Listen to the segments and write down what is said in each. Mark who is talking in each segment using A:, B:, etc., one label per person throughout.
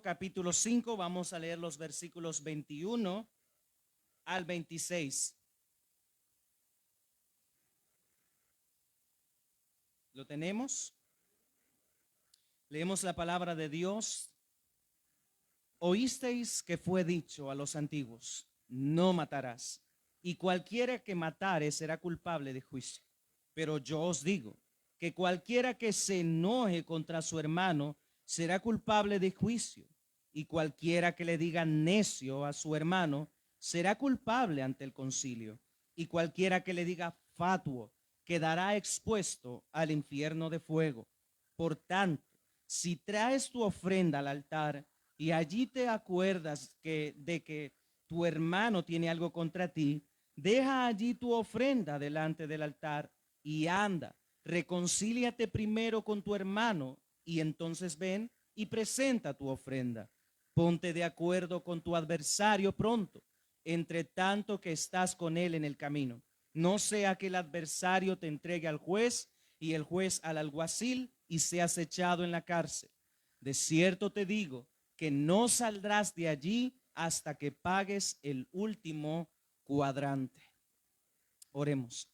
A: capítulo 5, vamos a leer los versículos 21 al 26. ¿Lo tenemos? Leemos la palabra de Dios. Oísteis que fue dicho a los antiguos, no matarás, y cualquiera que matare será culpable de juicio. Pero yo os digo que cualquiera que se enoje contra su hermano será culpable de juicio, y cualquiera que le diga necio a su hermano será culpable ante el concilio, y cualquiera que le diga fatuo quedará expuesto al infierno de fuego. Por tanto, si traes tu ofrenda al altar y allí te acuerdas de que tu hermano tiene algo contra ti, deja allí tu ofrenda delante del altar y anda, reconcíliate primero con tu hermano y entonces ven y presenta tu ofrenda. Ponte de acuerdo con tu adversario pronto, entre tanto que estás con él en el camino. No sea que el adversario te entregue al juez y el juez al alguacil y seas echado en la cárcel. De cierto te digo que no saldrás de allí hasta que pagues el último cuadrante. Oremos.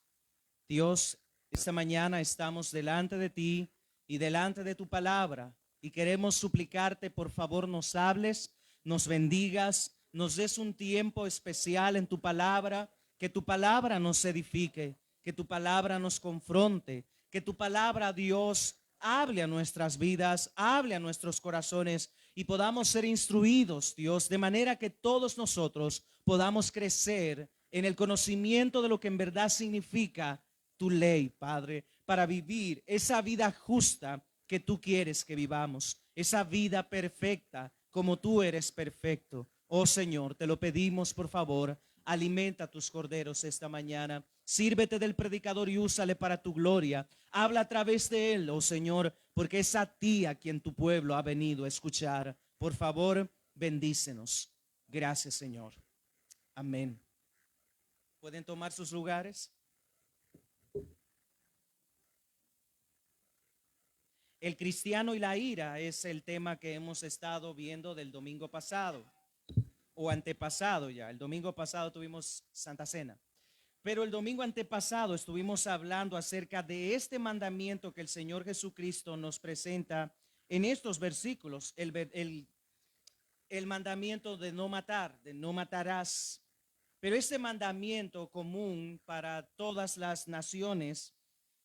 A: Dios, esta mañana estamos delante de ti y delante de tu palabra y queremos suplicarte, por favor, nos hables, nos bendigas, nos des un tiempo especial en tu palabra, que tu palabra nos edifique, que tu palabra nos confronte, que tu palabra, Dios, hable a nuestras vidas, hable a nuestros corazones y podamos ser instruidos, Dios, de manera que todos nosotros podamos crecer en el conocimiento de lo que en verdad significa tu ley, Padre, para vivir esa vida justa que tú quieres que vivamos, esa vida perfecta como tú eres perfecto. Oh Señor, te lo pedimos, por favor, alimenta a tus corderos esta mañana. Sírvete del predicador y úsale para tu gloria. Habla a través de él, oh Señor, porque es a ti a quien tu pueblo ha venido a escuchar. Por favor, bendícenos. Gracias, Señor. Amén. ¿Pueden tomar sus lugares? El cristiano y la ira es el tema que hemos estado viendo del domingo pasado o antepasado ya. El domingo pasado tuvimos Santa Cena. Pero el domingo antepasado estuvimos hablando acerca de este mandamiento que el Señor Jesucristo nos presenta en estos versículos, el mandamiento de no matar, de no matarás. Pero este mandamiento común para todas las naciones,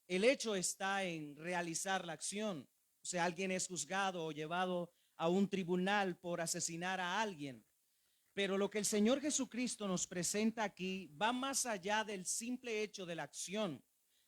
A: el hecho está en realizar la acción. O sea, alguien es juzgado o llevado a un tribunal por asesinar a alguien. Pero lo que el Señor Jesucristo nos presenta aquí va más allá del simple hecho de la acción.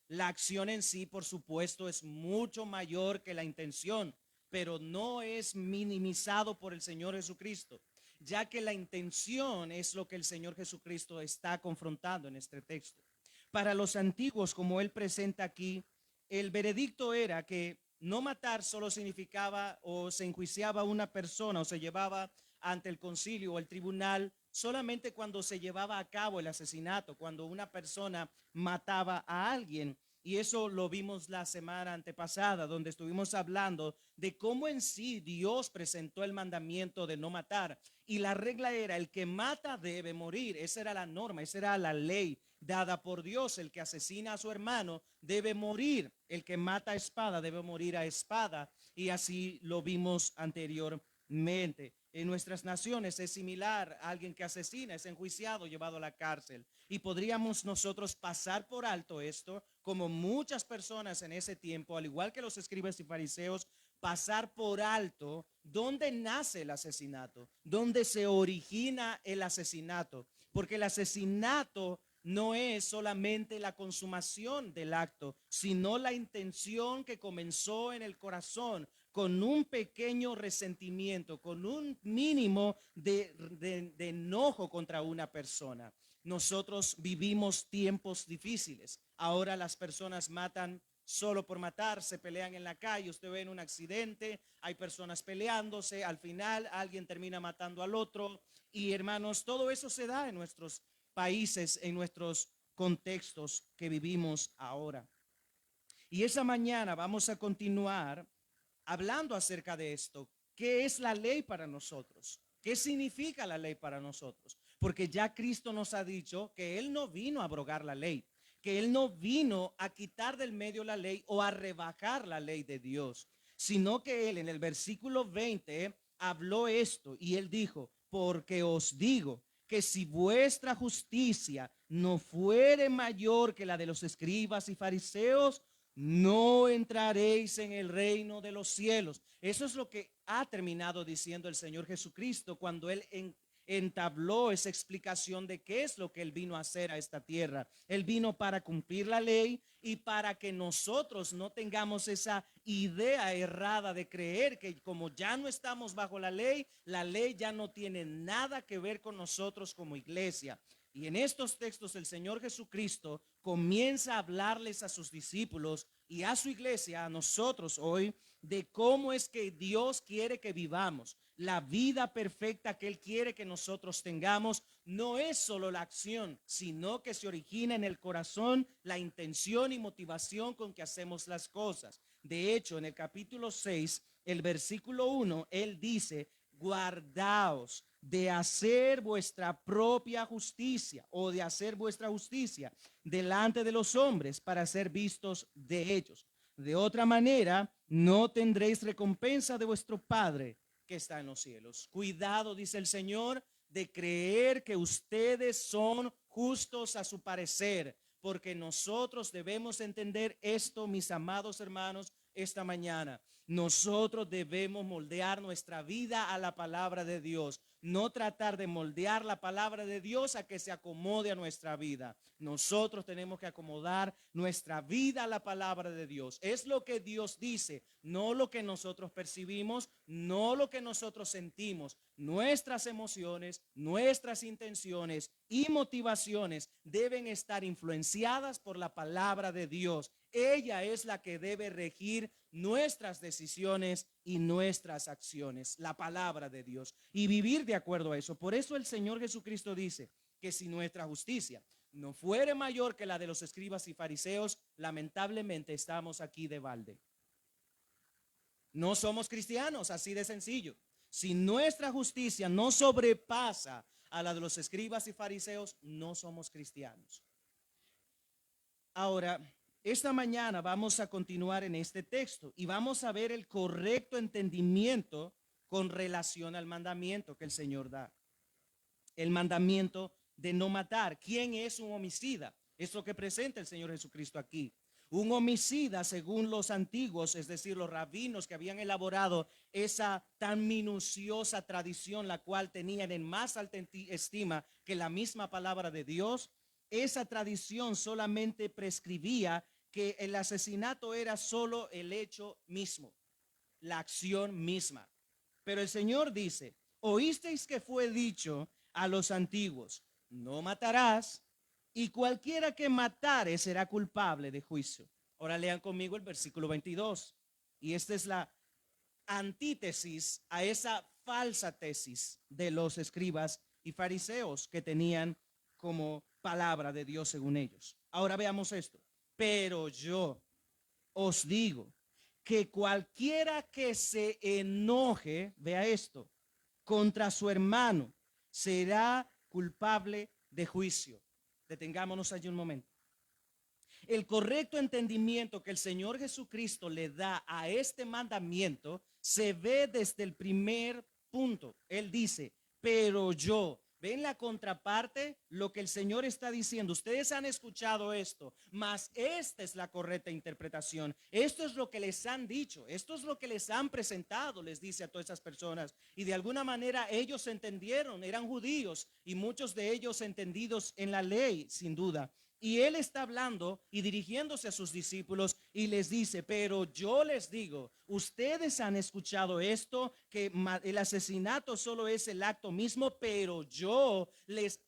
A: La acción en sí, por supuesto, es mucho mayor que la intención, pero no es minimizado por el Señor Jesucristo, ya que la intención es lo que el Señor Jesucristo está confrontando en este texto. Para los antiguos, como él presenta aquí, el veredicto era que no matar solo significaba o se enjuiciaba a una persona o se llevaba ante el concilio o el tribunal solamente cuando se llevaba a cabo el asesinato, cuando una persona mataba a alguien. Y eso lo vimos la semana antepasada, donde estuvimos hablando de cómo en sí Dios presentó el mandamiento de no matar. Y la regla era, el que mata debe morir. Esa era la norma, esa era la ley dada por Dios. El que asesina a su hermano debe morir. El que mata a espada debe morir a espada. Y así lo vimos anteriormente. En nuestras naciones es similar. Alguien que asesina es enjuiciado, llevado a la cárcel. Y podríamos nosotros pasar por alto esto, como muchas personas en ese tiempo, al igual que los escribas y fariseos, pasar por alto dónde nace el asesinato, dónde se origina el asesinato, porque el asesinato no es solamente la consumación del acto, sino la intención que comenzó en el corazón con un pequeño resentimiento, con un mínimo de enojo contra una persona. Nosotros vivimos tiempos difíciles. Ahora las personas matan solo por matar, se pelean en la calle, usted ve en un accidente, hay personas peleándose, al final alguien termina matando al otro. Y hermanos, todo eso se da en nuestros países, en nuestros contextos que vivimos ahora. Y esa mañana vamos a continuar hablando acerca de esto. ¿qué es la ley para nosotros? ¿Qué significa la ley para nosotros? Porque ya Cristo nos ha dicho que Él no vino a abrogar la ley, que Él no vino a quitar del medio la ley o a rebajar la ley de Dios, sino que Él en el versículo 20 habló esto y Él dijo, porque os digo que si vuestra justicia no fuere mayor que la de los escribas y fariseos, no entraréis en el reino de los cielos. Eso es lo que ha terminado diciendo el Señor Jesucristo cuando Él entabló esa explicación de qué es lo que Él vino a hacer a esta tierra. Él vino para cumplir la ley y para que nosotros no tengamos esa idea errada de creer que como ya no estamos bajo la ley ya no tiene nada que ver con nosotros como iglesia. Y en estos textos el Señor Jesucristo comienza a hablarles a sus discípulos y a su iglesia, a nosotros hoy, de cómo es que Dios quiere que vivamos. La vida perfecta que Él quiere que nosotros tengamos no es solo la acción, sino que se origina en el corazón, la intención y motivación con que hacemos las cosas. De hecho, en el capítulo 6, el versículo 1, Él dice, guardaos de hacer vuestra propia justicia o de hacer vuestra justicia delante de los hombres para ser vistos de ellos. De otra manera, no tendréis recompensa de vuestro Padre que está en los cielos. Cuidado, dice el Señor, de creer que ustedes son justos a su parecer, porque nosotros debemos entender esto, mis amados hermanos, esta mañana. Nosotros debemos moldear nuestra vida a la palabra de Dios, no tratar de moldear la palabra de Dios a que se acomode a nuestra vida. Nosotros tenemos que acomodar nuestra vida a la palabra de Dios. Es lo que Dios dice, no lo que nosotros percibimos, no lo que nosotros sentimos. Nuestras emociones, nuestras intenciones y motivaciones deben estar influenciadas por la palabra de Dios. Ella es la que debe regir nuestras decisiones y nuestras acciones, la palabra de Dios, y vivir de acuerdo a eso. Por eso el Señor Jesucristo dice que si nuestra justicia no fuere mayor que la de los escribas y fariseos, lamentablemente estamos aquí de balde. No somos cristianos, así de sencillo. Si nuestra justicia no sobrepasa a la de los escribas y fariseos, no somos cristianos. Ahora, esta mañana vamos a continuar en este texto y vamos a ver el correcto entendimiento con relación al mandamiento que el Señor da. El mandamiento de no matar. ¿Quién es un homicida? Es lo que presenta el Señor Jesucristo aquí. Un homicida, según los antiguos, es decir, los rabinos que habían elaborado esa tan minuciosa tradición, la cual tenían en más alta estima que la misma palabra de Dios, esa tradición solamente prescribía que el asesinato era solo el hecho mismo, la acción misma. Pero el Señor dice, oísteis que fue dicho a los antiguos, no matarás, y cualquiera que matare será culpable de juicio. Ahora lean conmigo el versículo 22. Y esta es la antítesis a esa falsa tesis de los escribas y fariseos que tenían como palabra de Dios según ellos. Ahora veamos esto. Pero yo os digo que cualquiera que se enoje, vea esto, contra su hermano, será culpable de juicio. Detengámonos allí un momento. El correcto entendimiento que el Señor Jesucristo le da a este mandamiento se ve desde el primer punto. Él dice, pero yo. ¿Ven la contraparte? Lo que el Señor está diciendo. Ustedes han escuchado esto, mas esta es la correcta interpretación. Esto es lo que les han dicho. Esto es lo que les han presentado, les dice a todas esas personas. Y de alguna manera ellos entendieron, eran judíos y muchos de ellos entendidos en la ley, sin duda. Y él está hablando y dirigiéndose a sus discípulos y les dice, pero yo les digo, ustedes han escuchado esto, que el asesinato solo es el acto mismo, pero yo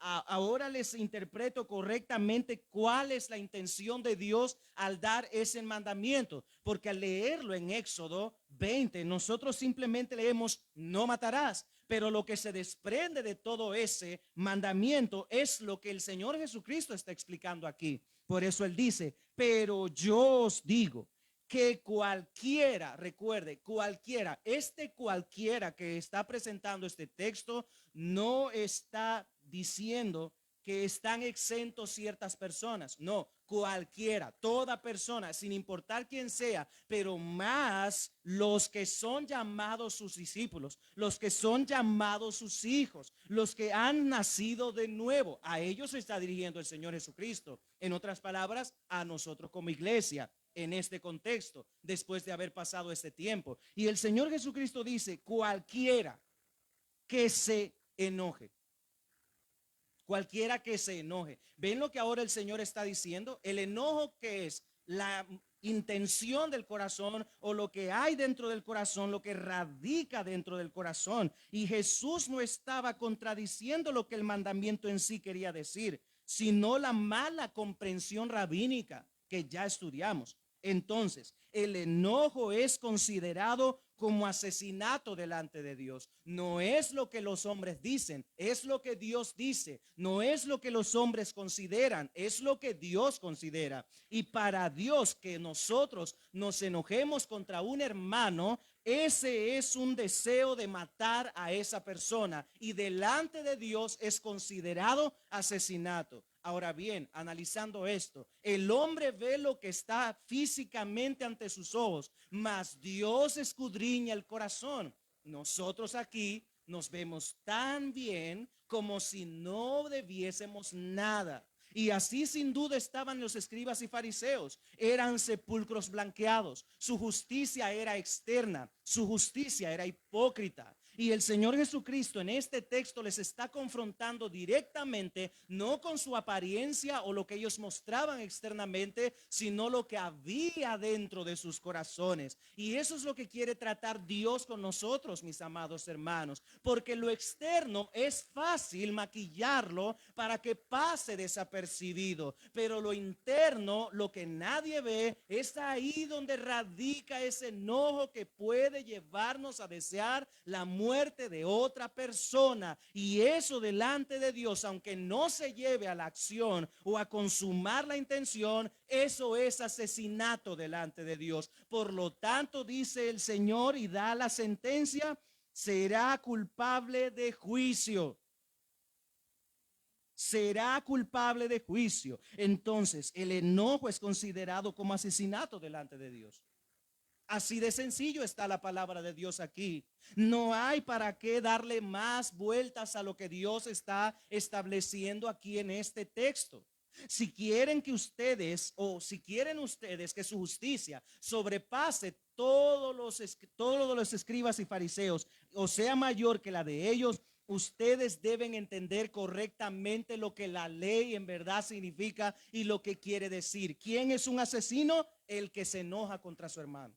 A: ahora les interpreto correctamente cuál es la intención de Dios al dar ese mandamiento. Porque al leerlo en Éxodo 20, nosotros simplemente leemos, no matarás. Pero lo que se desprende de todo ese mandamiento es lo que el Señor Jesucristo está explicando aquí. Por eso Él dice, pero yo os digo que cualquiera, recuerde, cualquiera, este cualquiera que está presentando este texto no está diciendo que están exentos ciertas personas. No, cualquiera, toda persona, sin importar quién sea, pero más los que son llamados sus discípulos, los que son llamados sus hijos, los que han nacido de nuevo. A ellos se está dirigiendo el Señor Jesucristo. En otras palabras, a nosotros como iglesia en este contexto, después de haber pasado este tiempo. Y el Señor Jesucristo dice, cualquiera que se enoje. Cualquiera que se enoje. ¿Ven lo que ahora el Señor está diciendo? El enojo, que es la intención del corazón o lo que hay dentro del corazón, lo que radica dentro del corazón. Y Jesús no estaba contradiciendo lo que el mandamiento en sí quería decir, sino la mala comprensión rabínica que ya estudiamos. Entonces, el enojo es considerado como asesinato delante de Dios. No es lo que los hombres dicen, es lo que Dios dice. No es lo que los hombres consideran, es lo que Dios considera. Y para Dios, que nosotros nos enojemos contra un hermano, ese es un deseo de matar a esa persona, y delante de Dios es considerado asesinato. Ahora bien, analizando esto, el hombre ve lo que está físicamente ante sus ojos, mas Dios escudriña el corazón. Nosotros aquí nos vemos tan bien como si no debiésemos nada. Y así sin duda estaban los escribas y fariseos. Eran sepulcros blanqueados. Su justicia era externa. Su justicia era hipócrita. Y el Señor Jesucristo en este texto les está confrontando directamente, no con su apariencia o lo que ellos mostraban externamente, sino lo que había dentro de sus corazones. Y eso es lo que quiere tratar Dios con nosotros, mis amados hermanos, porque lo externo es fácil maquillarlo para que pase desapercibido, pero lo interno, lo que nadie ve, es ahí donde radica ese enojo que puede llevarnos a desear la muerte de otra persona. Y eso delante de Dios, aunque no se lleve a la acción o a consumar la intención, eso es asesinato delante de Dios. Por lo tanto, dice el Señor y da la sentencia, será culpable de juicio. Será culpable de juicio. Entonces, el enojo es considerado como asesinato delante de Dios. Así de sencillo está la palabra de Dios aquí. No hay para qué darle más vueltas a lo que Dios está estableciendo aquí en este texto. Si quieren que ustedes, o si quieren ustedes que su justicia sobrepase todos los escribas y fariseos, o sea mayor que la de ellos, ustedes deben entender correctamente lo que la ley en verdad significa y lo que quiere decir. ¿Quién es un asesino? El que se enoja contra su hermano.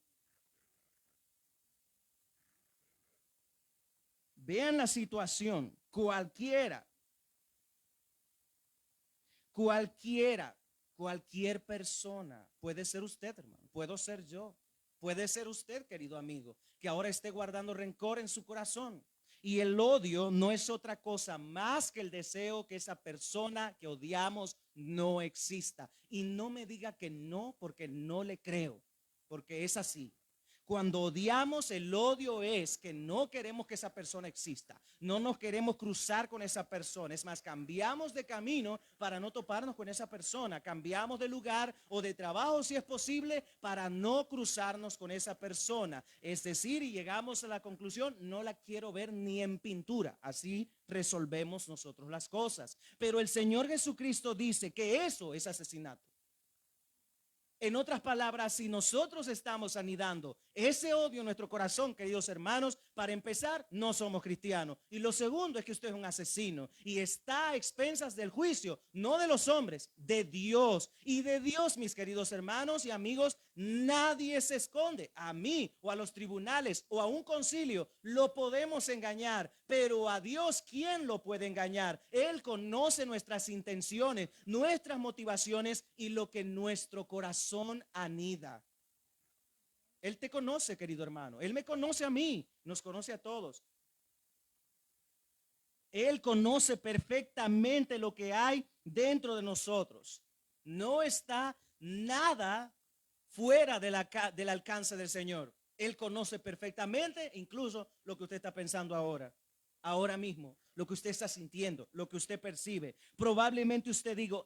A: Vean la situación. Cualquier persona, puede ser usted, hermano, puedo ser yo, puede ser usted, querido amigo, que ahora esté guardando rencor en su corazón. Y el odio no es otra cosa más que el deseo que esa persona que odiamos no exista. Y no me diga que no, porque no le creo, porque es así. Cuando odiamos, el odio es que no queremos que esa persona exista, no nos queremos cruzar con esa persona. Es más, cambiamos de camino para no toparnos con esa persona, cambiamos de lugar o de trabajo si es posible para no cruzarnos con esa persona. Es decir, y llegamos a la conclusión, no la quiero ver ni en pintura. Así resolvemos nosotros las cosas. Pero el Señor Jesucristo dice que eso es asesinato. En otras palabras, si nosotros estamos anidando ese odio en nuestro corazón, queridos hermanos, para empezar, no somos cristianos. Y lo segundo es que usted es un asesino y está a expensas del juicio, no de los hombres, de Dios. Y de Dios, mis queridos hermanos y amigos, nadie se esconde. A mí o a los tribunales o a un concilio lo podemos engañar, pero a Dios, ¿quién lo puede engañar? Él conoce nuestras intenciones, nuestras motivaciones y lo que nuestro corazón anida. Él te conoce, querido hermano. Él me conoce a mí, nos conoce a todos. Él conoce perfectamente lo que hay dentro de nosotros. No está nada fuera del alcance del Señor. Él conoce perfectamente incluso lo que usted está pensando ahora mismo, lo que usted está sintiendo, lo que usted percibe. Probablemente usted diga,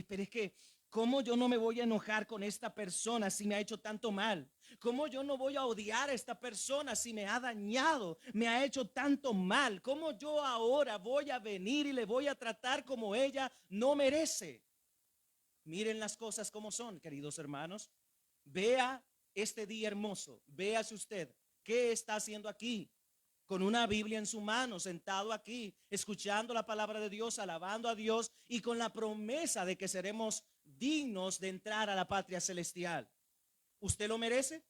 A: pero es que, ¿cómo yo no me voy a enojar con esta persona si me ha hecho tanto mal? ¿Cómo yo no voy a odiar a esta persona si me ha dañado, me ha hecho tanto mal? ¿Cómo yo ahora voy a venir y le voy a tratar como ella no merece? Miren las cosas como son, queridos hermanos. Vea este día hermoso. Véase usted qué está haciendo aquí, con una Biblia en su mano, sentado aquí, escuchando la palabra de Dios, alabando a Dios y con la promesa de que seremos dignos de entrar a la patria celestial. ¿Usted lo merece?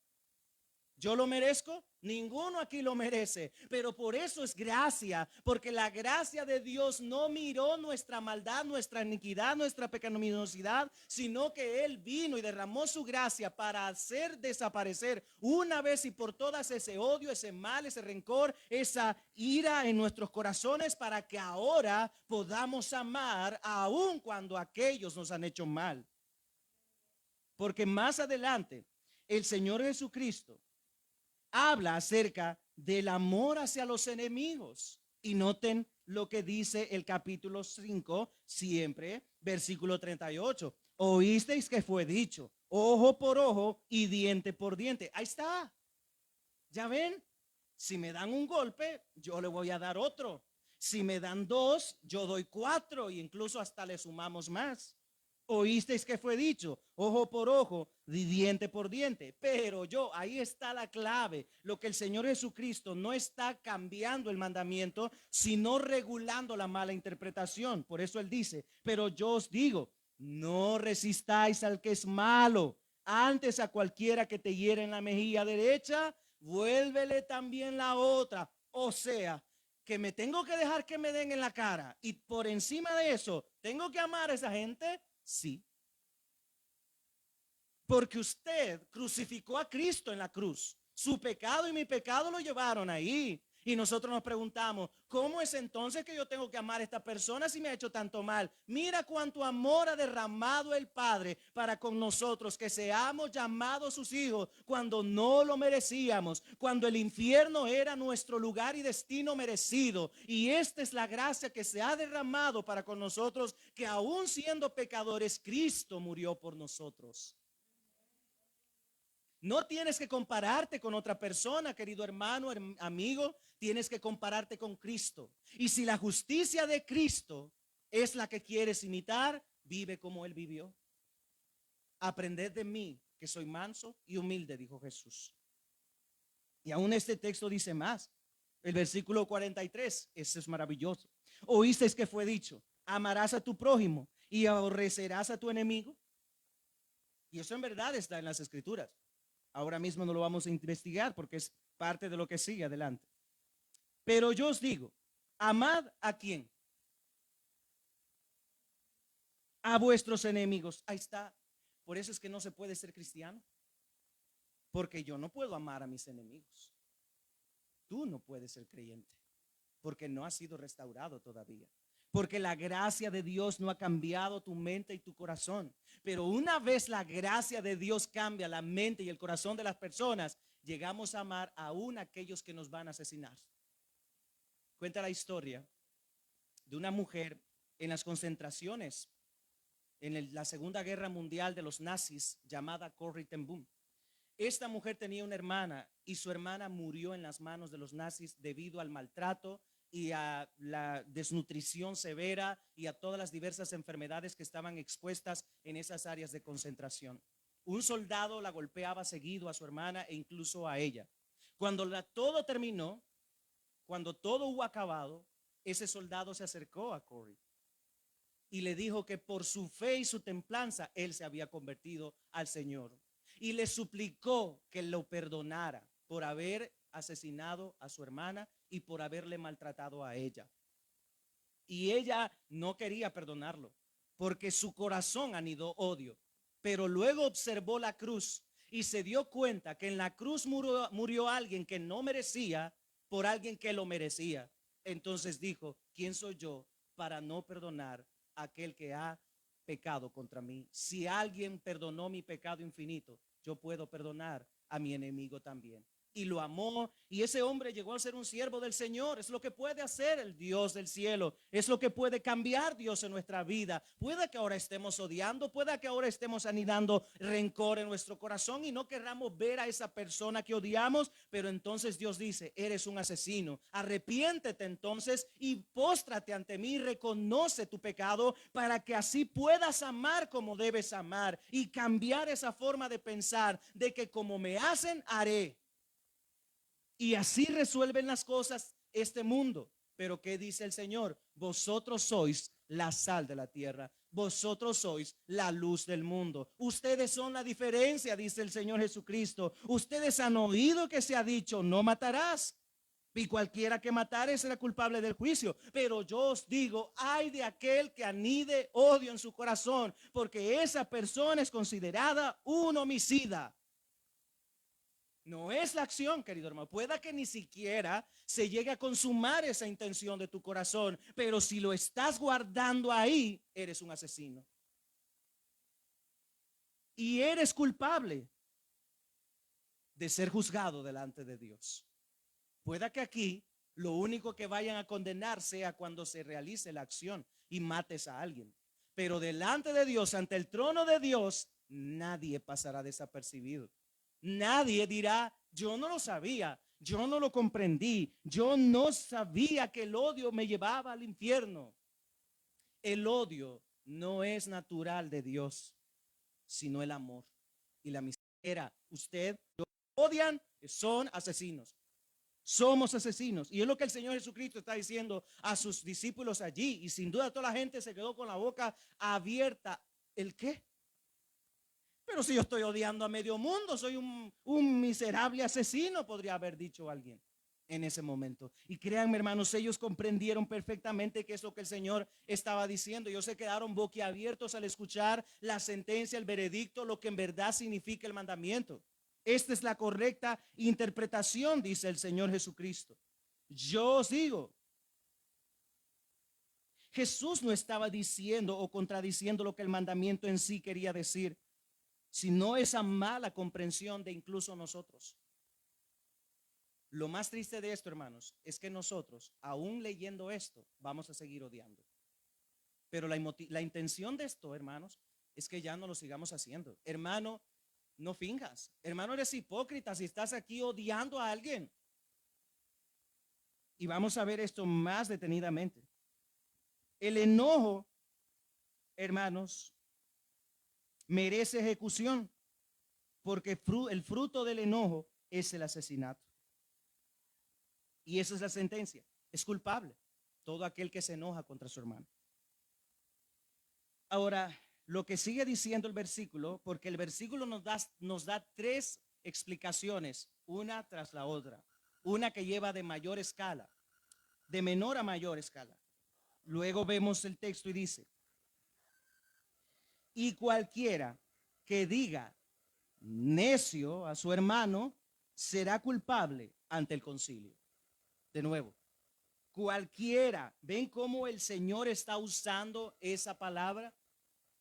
A: ¿Yo lo merezco? Ninguno aquí lo merece, pero por eso es gracia, porque la gracia de Dios no miró nuestra maldad, nuestra iniquidad, nuestra pecaminosidad, sino que Él vino y derramó su gracia para hacer desaparecer una vez y por todas ese odio, ese mal, ese rencor, esa ira en nuestros corazones, para que ahora podamos amar aun cuando aquellos nos han hecho mal. Porque más adelante el Señor Jesucristo habla acerca del amor hacia los enemigos. Y noten lo que dice el capítulo 5, siempre, versículo 38. Oísteis que fue dicho, ojo por ojo y diente por diente. Ahí está. Ya ven, si me dan un golpe, yo le voy a dar otro. Si me dan dos, yo doy cuatro, e incluso hasta le sumamos más. Oísteis que fue dicho, ojo por ojo, diente por diente. Pero ahí está la clave. Lo que el Señor Jesucristo no está cambiando el mandamiento, sino regulando la mala interpretación. Por eso Él dice, pero yo os digo, no resistáis al que es malo. Antes a cualquiera que te hiere en la mejilla derecha, vuélvele también la otra. O sea, que me tengo que dejar que me den en la cara. Y por encima de eso, ¿tengo que amar a esa gente? Sí. Porque usted crucificó a Cristo en la cruz. Su pecado y mi pecado lo llevaron ahí. Y nosotros nos preguntamos, ¿cómo es entonces que yo tengo que amar a esta persona si me ha hecho tanto mal? Mira cuánto amor ha derramado el Padre para con nosotros, que seamos llamados sus hijos cuando no lo merecíamos, cuando el infierno era nuestro lugar y destino merecido. Y esta es la gracia que se ha derramado para con nosotros, que aún siendo pecadores, Cristo murió por nosotros. No tienes que compararte con otra persona, querido hermano, amigo. Tienes que compararte con Cristo. Y si la justicia de Cristo es la que quieres imitar, vive como Él vivió. Aprended de mí, que soy manso y humilde, dijo Jesús. Y aún este texto dice más. El versículo 43, ese es maravilloso. Oísteis que fue dicho, amarás a tu prójimo y aborrecerás a tu enemigo. Y eso en verdad está en las Escrituras. Ahora mismo no lo vamos a investigar porque es parte de lo que sigue adelante. Pero yo os digo, amad a quién? A vuestros enemigos. Ahí está. Por eso es que no se puede ser cristiano. Porque yo no puedo amar a mis enemigos. Tú no puedes ser creyente porque no has sido restaurado todavía. Porque la gracia de Dios no ha cambiado tu mente y tu corazón. Pero una vez la gracia de Dios cambia la mente y el corazón de las personas, llegamos a amar aún a aquellos que nos van a asesinar. Cuenta la historia de una mujer en las concentraciones en la Segunda Guerra Mundial de los nazis, llamada Corrie ten Boom. Esta mujer tenía una hermana y su hermana murió en las manos de los nazis debido al maltrato y a la desnutrición severa y a todas las diversas enfermedades que estaban expuestas en esas áreas de concentración. Un soldado la golpeaba seguido a su hermana e incluso a ella. Cuando todo terminó, cuando todo hubo acabado, ese soldado se acercó a Corrie y le dijo que por su fe y su templanza él se había convertido al Señor. Y le suplicó que lo perdonara por haber asesinado a su hermana y por haberle maltratado a ella. Y ella no quería perdonarlo porque su corazón anidó odio. Pero luego observó la cruz y se dio cuenta que en la cruz murió alguien que no merecía por alguien que lo merecía. Entonces dijo, ¿quién soy yo para no perdonar a aquel que ha pecado contra mí. Si alguien perdonó mi pecado infinito, yo puedo perdonar a mi enemigo también. Y lo amó, y ese hombre llegó a ser un siervo del Señor. Es lo que puede hacer el Dios del cielo, es lo que puede cambiar Dios en nuestra vida. Puede que ahora estemos odiando, puede que ahora estemos anidando rencor en nuestro corazón y no querramos ver a esa persona que odiamos, pero entonces Dios dice: eres un asesino, arrepiéntete entonces y póstrate ante mí, reconoce tu pecado para que así puedas amar como debes amar y cambiar esa forma de pensar de que como me hacen, haré. Y así resuelven las cosas este mundo. Pero ¿qué dice el Señor? Vosotros sois la sal de la tierra. Vosotros sois la luz del mundo. Ustedes son la diferencia, dice el Señor Jesucristo. Ustedes han oído que se ha dicho: no matarás. Y cualquiera que matare será culpable del juicio. Pero yo os digo: ay de aquel que anide odio en su corazón, porque esa persona es considerada un homicida. No es la acción, querido hermano. Pueda que ni siquiera se llegue a consumar esa intención de tu corazón, pero si lo estás guardando ahí, eres un asesino. Y eres culpable de ser juzgado delante de Dios. Pueda que aquí lo único que vayan a condenar sea cuando se realice la acción y mates a alguien. Pero delante de Dios, ante el trono de Dios, nadie pasará desapercibido. Nadie dirá: yo no lo sabía, yo no lo comprendí, yo no sabía que el odio me llevaba al infierno. El odio no es natural de Dios, sino el amor y la misericordia. Usted lo odian, son asesinos. Somos asesinos. Y es lo que el Señor Jesucristo está diciendo a sus discípulos allí. Y sin duda toda la gente se quedó con la boca abierta. ¿El qué? Pero si yo estoy odiando a medio mundo, soy un miserable asesino, podría haber dicho alguien en ese momento. Y créanme, hermanos, ellos comprendieron perfectamente qué es lo que el Señor estaba diciendo. Ellos se quedaron boquiabiertos al escuchar la sentencia, el veredicto, lo que en verdad significa el mandamiento. Esta es la correcta interpretación, dice el Señor Jesucristo. Yo os digo, Jesús no estaba diciendo o contradiciendo lo que el mandamiento en sí quería decir, sino esa mala comprensión de incluso nosotros. Lo más triste de esto, hermanos, es que nosotros, aún leyendo esto, vamos a seguir odiando. Pero la intención de esto, hermanos, es que ya no lo sigamos haciendo. Hermano, no finjas. Hermano, eres hipócrita si estás aquí odiando a alguien. Y vamos a ver esto más detenidamente. El enojo, hermanos, merece ejecución, porque el fruto del enojo es el asesinato. Y esa es la sentencia. Es culpable todo aquel que se enoja contra su hermano. Ahora, lo que sigue diciendo el versículo, porque el versículo nos da tres explicaciones, una tras la otra. Una que lleva de mayor escala, de menor a mayor escala. Luego vemos el texto y dice: y cualquiera que diga necio a su hermano será culpable ante el concilio. De nuevo, cualquiera. ¿Ven cómo el Señor está usando esa palabra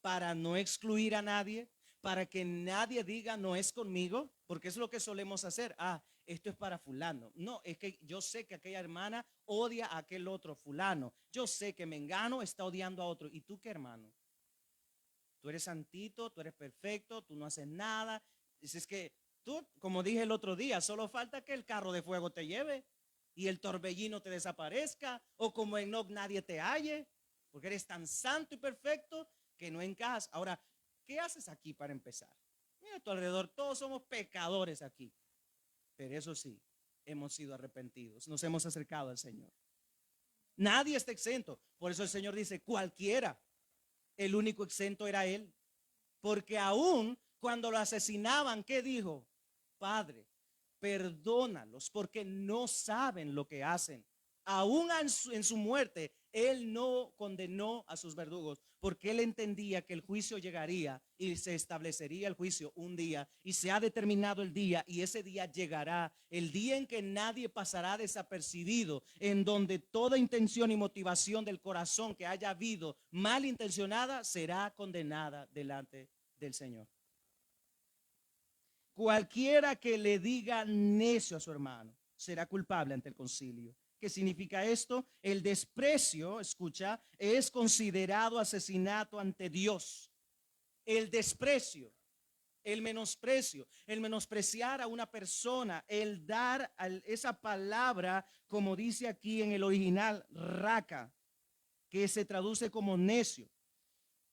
A: para no excluir a nadie? Para que nadie diga: no es conmigo, porque es lo que solemos hacer. Esto es para fulano. No, es que yo sé que aquella hermana odia a aquel otro fulano. Yo sé que Mengano está odiando a otro. ¿Y tú qué, hermano? Tú eres santito, tú eres perfecto, tú no haces nada. Es que tú, como dije el otro día, solo falta que el carro de fuego te lleve y el torbellino te desaparezca, o como en Enoch nadie te halle, porque eres tan santo y perfecto que no encajas. Ahora, ¿qué haces aquí para empezar? Mira a tu alrededor, todos somos pecadores aquí, pero eso sí, hemos sido arrepentidos, nos hemos acercado al Señor. Nadie está exento, por eso el Señor dice: cualquiera. El único exento era Él, porque aún cuando lo asesinaban, ¿qué dijo? Padre, perdónalos porque no saben lo que hacen. Aún en su muerte, Él no condenó a sus verdugos porque él entendía que el juicio llegaría y se establecería el juicio un día y se ha determinado el día y ese día llegará, el día en que nadie pasará desapercibido, en donde toda intención y motivación del corazón que haya habido malintencionada será condenada delante del Señor. Cualquiera que le diga necio a su hermano será culpable ante el concilio. ¿Qué significa esto? El desprecio, escucha, es considerado asesinato ante Dios. El desprecio, el menosprecio, el menospreciar a una persona, el dar esa palabra, como dice aquí en el original, raca, que se traduce como necio.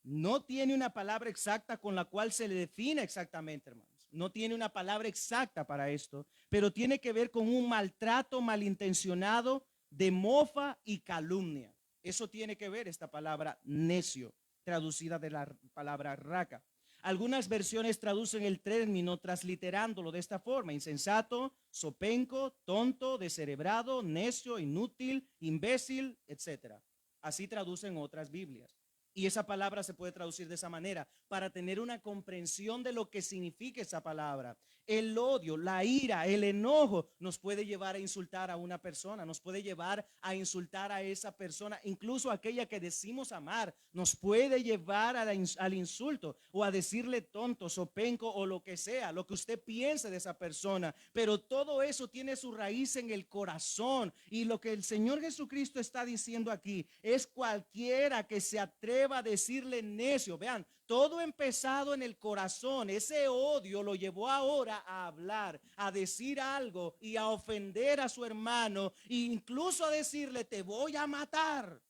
A: No tiene una palabra exacta con la cual se le define exactamente, hermanos. No tiene una palabra exacta para esto, pero tiene que ver con un maltrato malintencionado de mofa y calumnia. Eso tiene que ver esta palabra necio, traducida de la palabra raca. Algunas versiones traducen el término transliterándolo de esta forma: insensato, sopenco, tonto, descerebrado, necio, inútil, imbécil, etc. Así traducen otras Biblias. Y esa palabra se puede traducir de esa manera para tener una comprensión de lo que significa esa palabra. El odio, la ira, el enojo nos puede llevar a insultar a una persona, nos puede llevar a insultar a esa persona, incluso aquella que decimos amar, nos puede llevar al insulto o a decirle tonto, sopenco o lo que sea, lo que usted piense de esa persona. Pero todo eso tiene su raíz en el corazón, y lo que el Señor Jesucristo está diciendo aquí es: cualquiera que se atreva a decirle necio. Vean, todo empezado en el corazón. Ese odio lo llevó ahora a hablar, a decir algo y a ofender a su hermano, e incluso a decirle: te voy a matar.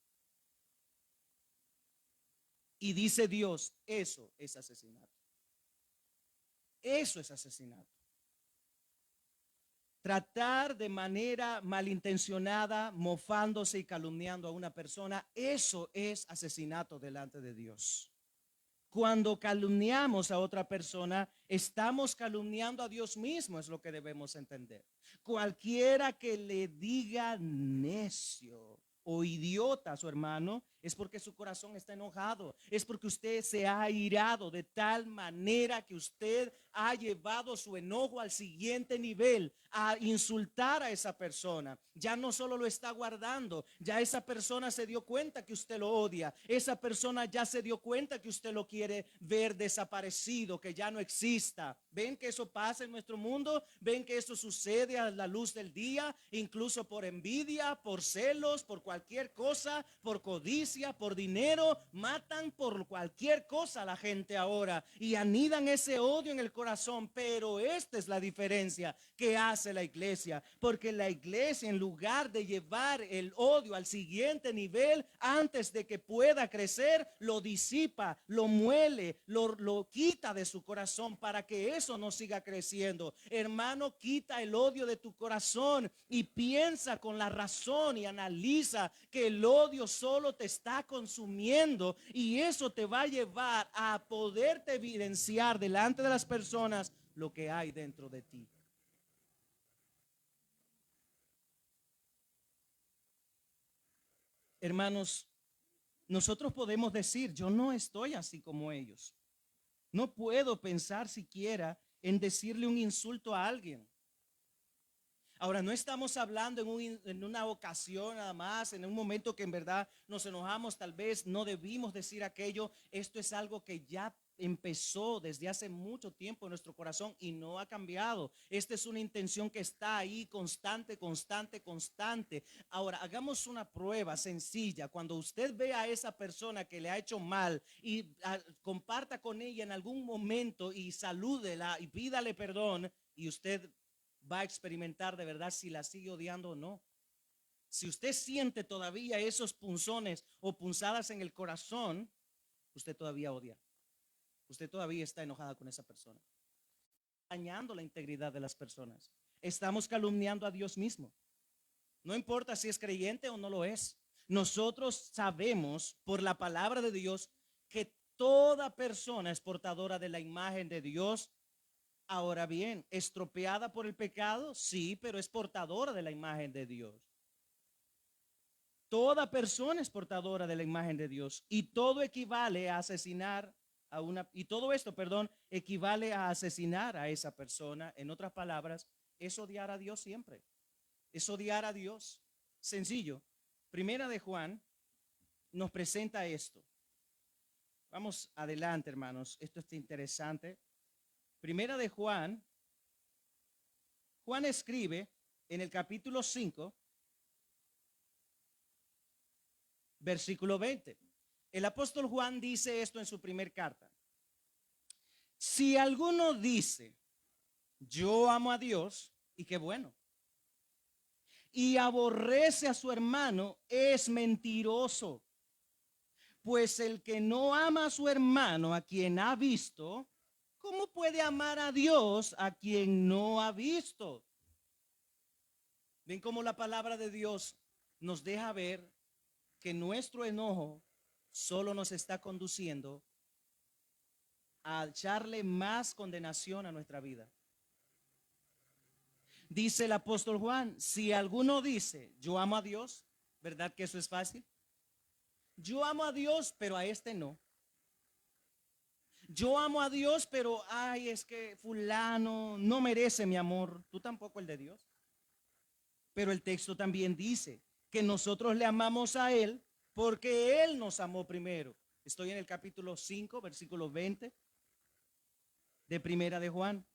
A: Y dice Dios, eso es asesinato. Eso es asesinato. Tratar de manera malintencionada, mofándose y calumniando a una persona, eso es asesinato delante de Dios. Cuando calumniamos a otra persona, estamos calumniando a Dios mismo, es lo que debemos entender. Cualquiera que le diga necio o idiota a su hermano, es porque su corazón está enojado, es porque usted se ha airado de tal manera que usted ha llevado su enojo al siguiente nivel, a insultar a esa persona. Ya no solo lo está guardando, ya esa persona se dio cuenta que usted lo odia, esa persona ya se dio cuenta que usted lo quiere ver desaparecido, que ya no exista. ¿Ven que eso pasa en nuestro mundo? ¿Ven que eso sucede a la luz del día? Incluso por envidia, por celos, por cualquier cosa, por codicia, por dinero, matan por cualquier cosa a la gente ahora y anidan ese odio en el corazón. Pero esta es la diferencia que hace la iglesia, porque la iglesia, en lugar de llevar el odio al siguiente nivel, antes de que pueda crecer, lo disipa, lo muele, lo quita de su corazón para que eso no siga creciendo. Hermano, quita el odio de tu corazón y piensa con la razón y analiza que el odio solo te está consumiendo, y eso te va a llevar a poderte evidenciar delante de las personas lo que hay dentro de ti. Hermanos, nosotros podemos decir: yo no estoy así como ellos. No puedo pensar siquiera en decirle un insulto a alguien. Ahora, no estamos hablando en una ocasión nada más, en un momento que en verdad nos enojamos, tal vez no debimos decir aquello. Esto es algo que ya empezó desde hace mucho tiempo en nuestro corazón y no ha cambiado. Esta es una intención que está ahí constante, constante, constante. Ahora, hagamos una prueba sencilla. Cuando usted ve a esa persona que le ha hecho mal y comparta con ella en algún momento y salúdela y pídale perdón, y usted va a experimentar de verdad si la sigue odiando o no. Si usted siente todavía esos punzones o punzadas en el corazón, usted todavía odia. Usted todavía está enojada con esa persona, dañando la integridad de las personas. Estamos calumniando a Dios mismo. No importa si es creyente o no lo es. Nosotros sabemos por la palabra de Dios que toda persona es portadora de la imagen de Dios. Ahora bien, estropeada por el pecado, sí, pero es portadora de la imagen de Dios. Toda persona es portadora de la imagen de Dios y todo equivale a asesinar a una, y todo esto, perdón, equivale a asesinar a esa persona. En otras palabras, es odiar a Dios siempre. Es odiar a Dios. Sencillo. Primera de Juan nos presenta esto. Vamos adelante, hermanos. Esto está interesante. Primera de Juan. Juan escribe en el capítulo 5, versículo 20. El apóstol Juan dice esto en su primer carta. Si alguno dice, yo amo a Dios, y qué bueno, y aborrece a su hermano, es mentiroso. Pues el que no ama a su hermano, a quien ha visto, ¿cómo puede amar a Dios a quien no ha visto? Ven cómo la palabra de Dios nos deja ver que nuestro enojo solo nos está conduciendo a echarle más condenación a nuestra vida. Dice el apóstol Juan, si alguno dice, yo amo a Dios, ¿verdad que eso es fácil? Yo amo a Dios, pero a este no. Yo amo a Dios, pero ay, es que fulano no merece mi amor. Tú tampoco el de Dios. Pero el texto también dice que nosotros le amamos a Él porque Él nos amó primero. Estoy en el capítulo 5, versículo 20 de Primera de Juan.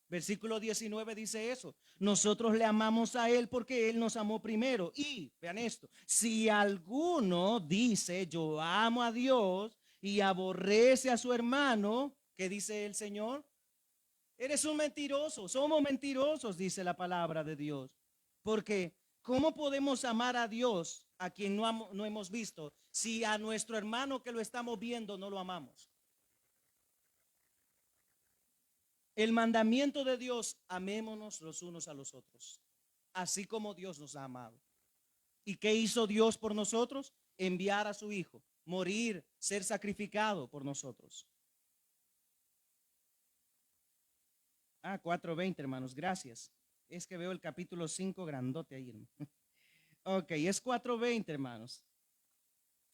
A: Versículo 19 dice eso. Nosotros le amamos a Él porque Él nos amó primero. Y vean esto, si alguno dice yo amo a Dios y aborrece a su hermano, ¿qué dice el Señor? Eres un mentiroso, somos mentirosos, dice la palabra de Dios. Porque ¿cómo podemos amar a Dios a quien no hemos visto si a nuestro hermano que lo estamos viendo no lo amamos? El mandamiento de Dios, amémonos los unos a los otros, así como Dios nos ha amado. ¿Y qué hizo Dios por nosotros? Enviar a su Hijo, morir, ser sacrificado por nosotros. 4:20, hermanos, gracias. Es que veo el capítulo 5 grandote ahí, hermano. Ok, es 4:20, hermanos.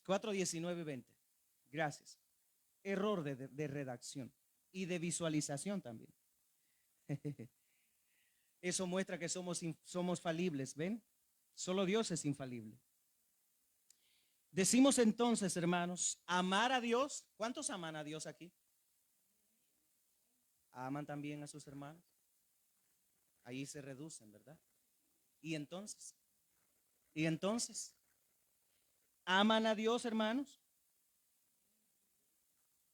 A: 4:19-20. Gracias. Error de redacción y de visualización también. Eso muestra que somos falibles, ¿ven? Solo Dios es infalible. Decimos entonces, hermanos, amar a Dios. ¿Cuántos aman a Dios aquí? ¿Aman también a sus hermanos? Ahí se reducen, ¿verdad? Y entonces, ¿aman a Dios, hermanos?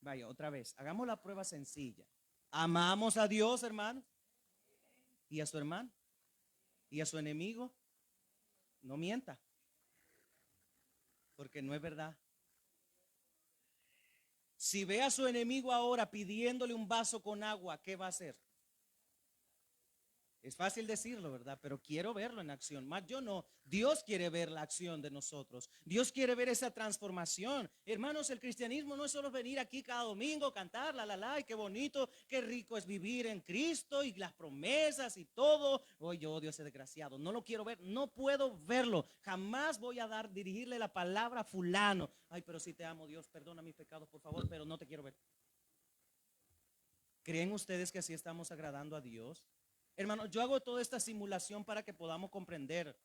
A: Vaya, otra vez, hagamos la prueba sencilla. ¿Amamos a Dios, hermanos? ¿Y a su hermano? ¿Y a su enemigo? No mienta, porque no es verdad. Si ve a su enemigo ahora pidiéndole un vaso con agua, ¿qué va a hacer? Es fácil decirlo, ¿verdad? Pero quiero verlo en acción. Más yo no. Dios quiere ver la acción de nosotros. Dios quiere ver esa transformación. Hermanos, el cristianismo no es solo venir aquí cada domingo, cantar, y qué bonito, qué rico es vivir en Cristo y las promesas y todo. Oh, yo odio ese desgraciado. No lo quiero ver. No puedo verlo. Jamás voy a dirigirle la palabra a fulano. Ay, pero si te amo, Dios, perdona mis pecados, por favor, pero no te quiero ver. ¿Creen ustedes que así estamos agradando a Dios? Hermano, yo hago toda esta simulación para que podamos comprender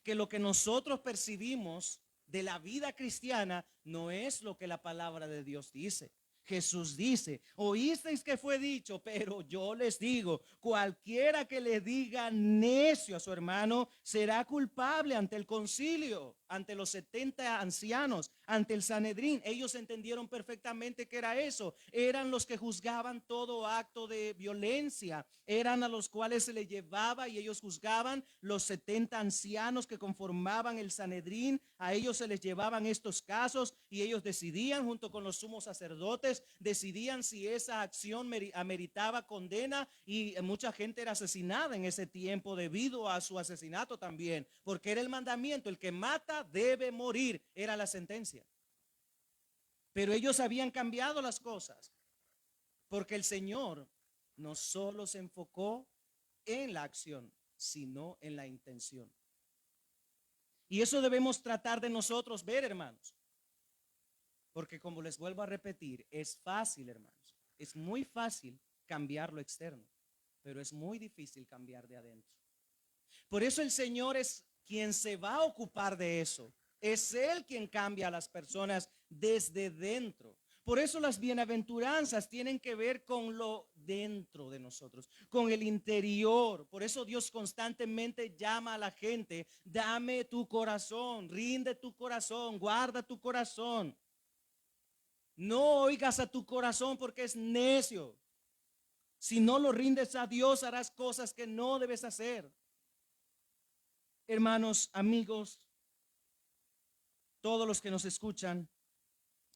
A: que lo que nosotros percibimos de la vida cristiana no es lo que la palabra de Dios dice. Jesús dice, oísteis que fue dicho, pero yo les digo, cualquiera que le diga necio a su hermano será culpable ante el concilio, ante los 70 ancianos, ante el Sanedrín. Ellos entendieron perfectamente que era eso. Eran los que juzgaban todo acto de violencia, eran a los cuales se le llevaba y ellos juzgaban. Los 70 ancianos que conformaban el Sanedrín, a ellos se les llevaban estos casos y ellos decidían junto con los sumos sacerdotes, decidían si esa acción ameritaba condena, y mucha gente era asesinada en ese tiempo debido a su asesinato también, porque era el mandamiento: el que mata debe morir, era la sentencia. Pero ellos habían cambiado las cosas, porque el Señor no solo se enfocó en la acción, sino en la intención. Y eso debemos tratar de nosotros ver, hermanos. Porque como les vuelvo a repetir, es fácil, hermanos. Es muy fácil cambiar lo externo, pero es muy difícil cambiar de adentro. Por eso el Señor es quien se va a ocupar de eso. Es Él quien cambia a las personas desde dentro. Por eso las bienaventuranzas tienen que ver con lo dentro de nosotros, con el interior. Por eso Dios constantemente llama a la gente: dame tu corazón, rinde tu corazón, guarda tu corazón. No oigas a tu corazón porque es necio. Si no lo rindes a Dios, harás cosas que no debes hacer. Hermanos, amigos, todos los que nos escuchan,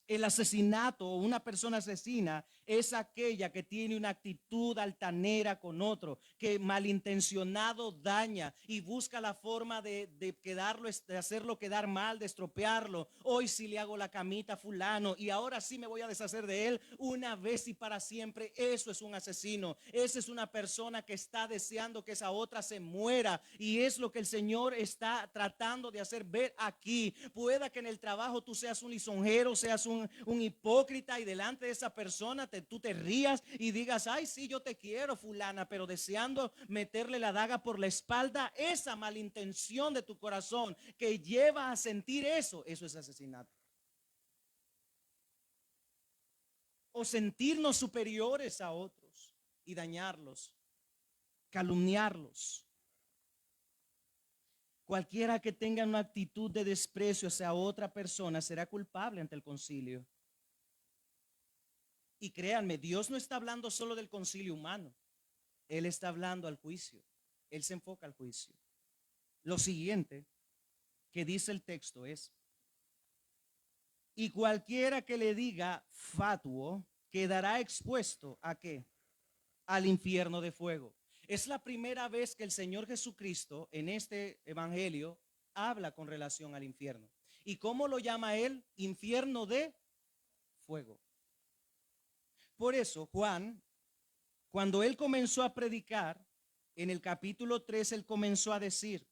A: el asesinato o una persona asesina es aquella que tiene una actitud altanera con otro, que malintencionado daña y busca la forma de hacerlo quedar mal, de estropearlo. Hoy sí le hago la camita a fulano y ahora sí me voy a deshacer de él una vez y para siempre. Eso es un asesino. Esa es una persona que está deseando que esa otra se muera, y es lo que el Señor está tratando de hacer ver aquí. Pueda que en el trabajo tú seas un lisonjero, seas un hipócrita, y delante de esa persona tú te rías y digas: ay, sí, yo te quiero, fulana, pero deseando meterle la daga por la espalda. Esa malintención de tu corazón que lleva a sentir eso es asesinato. O sentirnos superiores a otros y dañarlos, calumniarlos. Cualquiera que tenga una actitud de desprecio hacia otra persona será culpable ante el concilio. Y créanme, Dios no está hablando solo del concilio humano. Él está hablando al juicio. Él se enfoca al juicio. Lo siguiente que dice el texto es: y cualquiera que le diga fatuo quedará expuesto ¿a qué? Al infierno de fuego. Es la primera vez que el Señor Jesucristo en este evangelio habla con relación al infierno. ¿Y cómo lo llama él? Infierno de fuego. Por eso Juan, cuando él comenzó a predicar, en el capítulo 3, él comenzó a decir: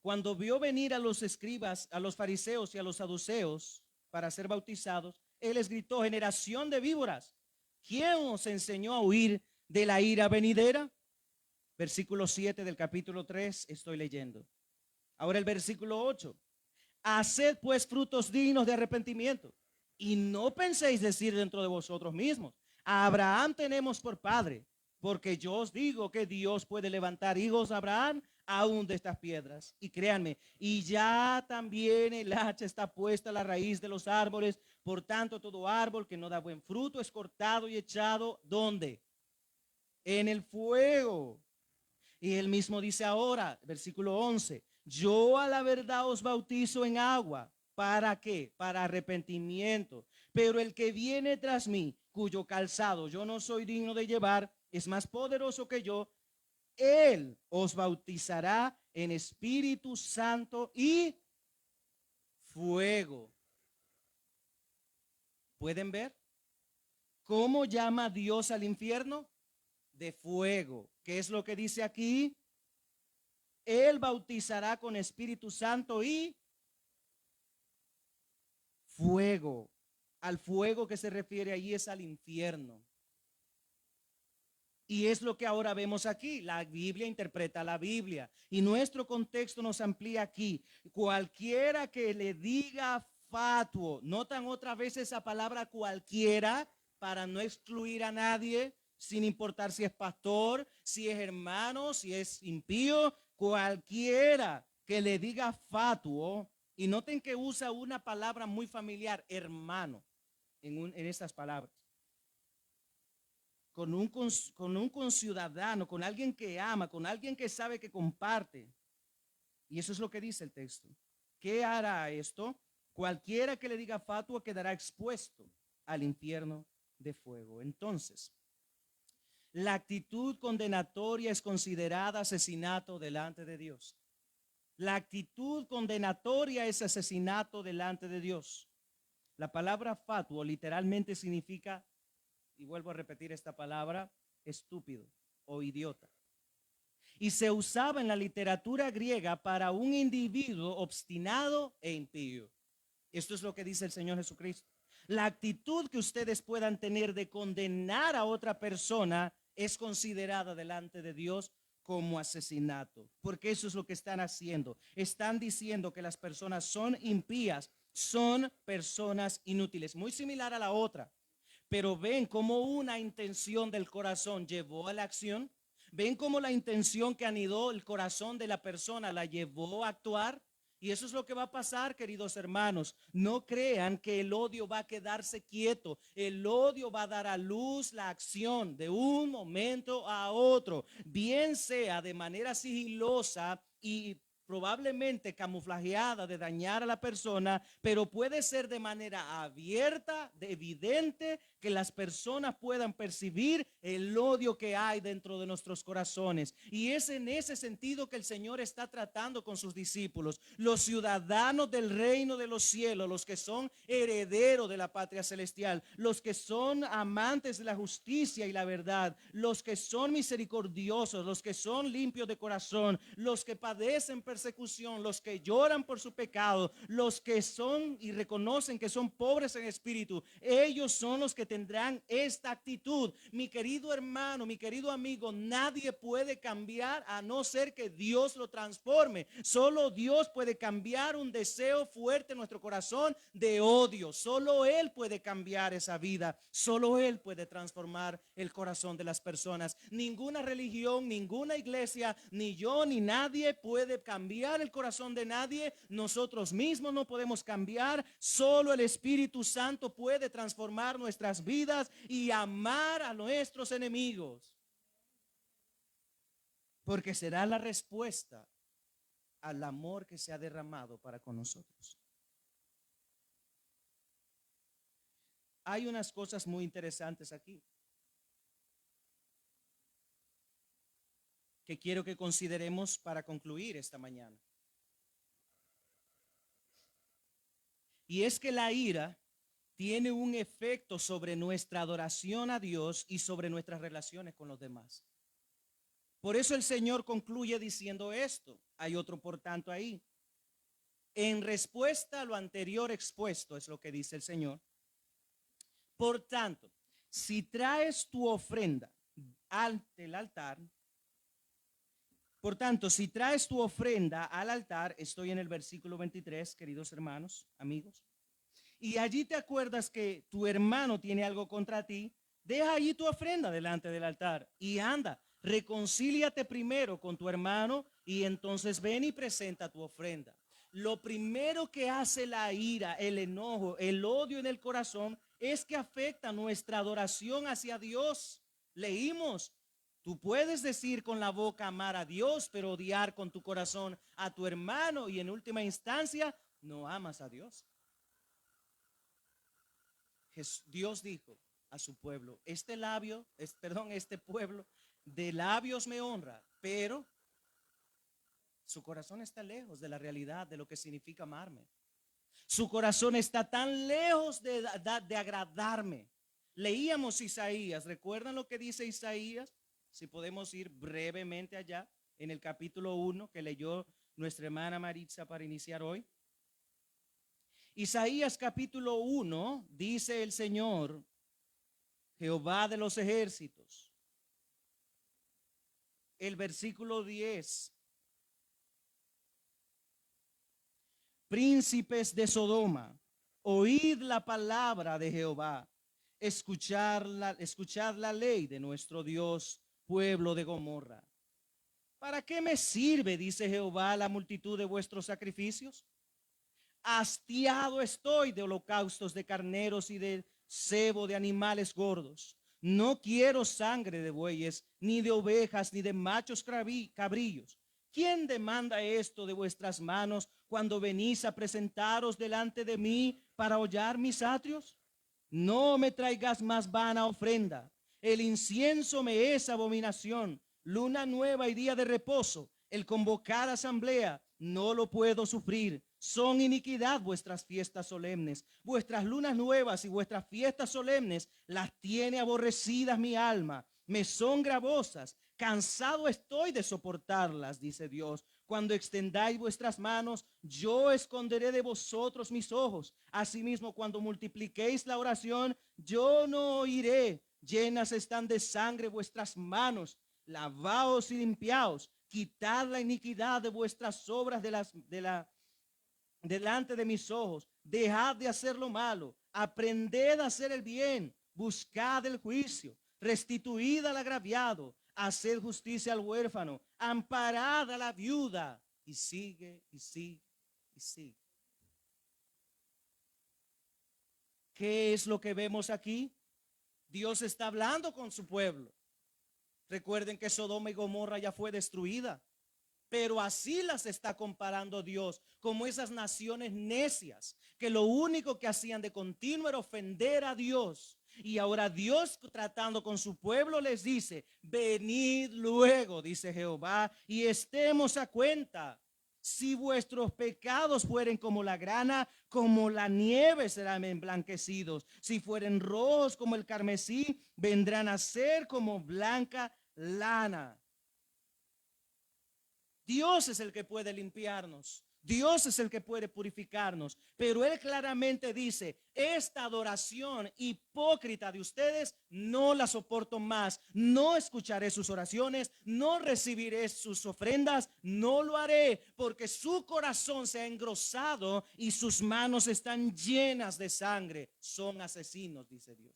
A: cuando vio venir a los escribas, a los fariseos y a los saduceos para ser bautizados, él les gritó: generación de víboras, ¿quién os enseñó a huir de la ira venidera? Versículo 7 del capítulo 3 estoy leyendo. Ahora el versículo 8: haced pues frutos dignos de arrepentimiento, y no penséis decir dentro de vosotros mismos: a Abraham tenemos por padre, porque yo os digo que Dios puede levantar hijos a Abraham aún de estas piedras. Y créanme, y ya también el hacha está puesta a la raíz de los árboles. Por tanto, todo árbol que no da buen fruto es cortado y echado, ¿dónde? En el fuego. Y él mismo dice ahora, versículo 11: yo a la verdad os bautizo en agua. ¿Para qué? Para arrepentimiento. Pero el que viene tras mí, cuyo calzado yo no soy digno de llevar, es más poderoso que yo. Él os bautizará en Espíritu Santo y fuego. ¿Pueden ver cómo llama Dios al infierno? De fuego. ¿Qué es lo que dice aquí? Él bautizará con Espíritu Santo y fuego. Al fuego que se refiere allí es al infierno. Y es lo que ahora vemos aquí. La Biblia interpreta la Biblia, y nuestro contexto nos amplía aquí. Cualquiera que le diga fatuo. Notan otra vez esa palabra cualquiera, para no excluir a nadie, sin importar si es pastor, si es hermano, si es impío. Cualquiera que le diga fatuo. Y noten que usa una palabra muy familiar: hermano, en estas palabras. Con un conciudadano, con alguien que ama, con alguien que sabe que comparte. Y eso es lo que dice el texto. ¿Qué hará esto? Cualquiera que le diga fatua quedará expuesto al infierno de fuego. Entonces, la actitud condenatoria es considerada asesinato delante de Dios. La actitud condenatoria es asesinato delante de Dios. La palabra fatuo literalmente significa, y vuelvo a repetir esta palabra, estúpido o idiota. y se usaba en la literatura griega para un individuo obstinado e impío. Esto es lo que dice el Señor Jesucristo. La actitud que ustedes puedan tener de condenar a otra persona es considerada delante de Dios como asesinato, porque eso es lo que están haciendo. Están diciendo que las personas son impías, son personas inútiles, muy similar a la otra, pero ven cómo una intención del corazón llevó a la acción. Ven cómo la intención que anidó el corazón de la persona la llevó a actuar. Y eso es lo que va a pasar, queridos hermanos. No crean que el odio va a quedarse quieto. El odio va a dar a luz la acción de un momento a otro, bien sea de manera sigilosa y probablemente camuflajeada de dañar a la persona, pero puede ser de manera abierta, evidente, que las personas puedan percibir el odio que hay dentro de nuestros corazones. Y es en ese sentido que el Señor está tratando con sus discípulos, los ciudadanos del reino de los cielos, los que son herederos de la patria celestial, los que son amantes de la justicia y la verdad, los que son misericordiosos, los que son limpios de corazón, los que padecen persecución, los que lloran por su pecado, los que son y reconocen que son pobres en espíritu. Ellos son los que tendrán esta actitud. Mi querido hermano, mi querido amigo, nadie puede cambiar a no ser que Dios lo transforme. Solo Dios puede cambiar un deseo fuerte en nuestro corazón de odio. Solo Él puede cambiar esa vida. Solo Él puede transformar el corazón de las personas. Ninguna religión, ninguna iglesia, ni yo, ni nadie puede cambiar el corazón de nadie. Nosotros mismos no podemos cambiar. Solo el Espíritu Santo puede transformar nuestras vidas y amar a nuestros enemigos, porque será la respuesta al amor que se ha derramado para con nosotros. Hay unas cosas muy interesantes aquí que quiero que consideremos para concluir esta mañana. Y es que la ira tiene un efecto sobre nuestra adoración a Dios y sobre nuestras relaciones con los demás. Por eso el Señor concluye diciendo esto. Hay otro por tanto ahí. En respuesta a lo anterior expuesto, es lo que dice el Señor. Por tanto, si traes tu ofrenda ante el altar, por tanto, si traes tu ofrenda al altar, estoy en el versículo 23, queridos hermanos, amigos, y allí te acuerdas que tu hermano tiene algo contra ti, deja allí tu ofrenda delante del altar y anda, reconcíliate primero con tu hermano y entonces ven y presenta tu ofrenda. Lo primero que hace la ira, el enojo, el odio en el corazón es que afecta nuestra adoración hacia Dios. Leímos, tú puedes decir con la boca amar a Dios, pero odiar con tu corazón a tu hermano y en última instancia no amas a Dios. Dios dijo a su pueblo, este pueblo de labios me honra, pero su corazón está lejos de la realidad de lo que significa amarme. Su corazón está tan lejos de agradarme. Leíamos Isaías, ¿recuerdan lo que dice Isaías? Si podemos ir brevemente allá en el capítulo 1 que leyó nuestra hermana Maritza para iniciar hoy. Isaías capítulo 1 dice el Señor, Jehová de los ejércitos. El versículo 10. Príncipes de Sodoma, oíd la palabra de Jehová, escuchad la ley de nuestro Dios, pueblo de Gomorra. ¿Para qué me sirve, dice Jehová, la multitud de vuestros sacrificios? Hastiado estoy de holocaustos de carneros y de cebo de animales gordos. No quiero sangre de bueyes, ni de ovejas, ni de machos cabrillos. ¿Quién demanda esto de vuestras manos cuando venís a presentaros delante de mí para hollar mis atrios? No me traigas más vana ofrenda. El incienso me es abominación. Luna nueva y día de reposo, el convocar asamblea, no lo puedo sufrir. Son iniquidad vuestras fiestas solemnes. Vuestras lunas nuevas y vuestras fiestas solemnes las tiene aborrecidas mi alma. me son gravosas. Cansado estoy de soportarlas, dice Dios. Cuando extendáis vuestras manos, yo esconderé de vosotros mis ojos. Asimismo, cuando multipliquéis la oración, yo no oiré. Llenas están de sangre vuestras manos. Lavaos y limpiaos. Quitad la iniquidad de vuestras obras delante de mis ojos. Dejad de hacer lo malo. Aprended a hacer el bien. Buscad el juicio. Restituid al agraviado. Haced justicia al huérfano. Amparad a la viuda. Y sigue, y sigue, y sigue. ¿Qué es lo que vemos aquí? Dios está hablando con su pueblo. Recuerden que Sodoma y Gomorra ya fue destruida. Pero así las está comparando Dios, como esas naciones necias, que lo único que hacían de continuo era ofender a Dios. Y ahora Dios, tratando con su pueblo, les dice: venid luego, dice Jehová, y estemos a cuenta. Si vuestros pecados fueren como la grana, como la nieve serán emblanquecidos. Si fueren rojos como el carmesí, vendrán a ser como blanca lana. Dios es el que puede limpiarnos. Dios es el que puede purificarnos. Pero Él claramente dice: esta adoración hipócrita de ustedes no la soporto más. No escucharé sus oraciones, no recibiré sus ofrendas, no lo haré, porque su corazón se ha engrosado y sus manos están llenas de sangre. Son asesinos, dice Dios.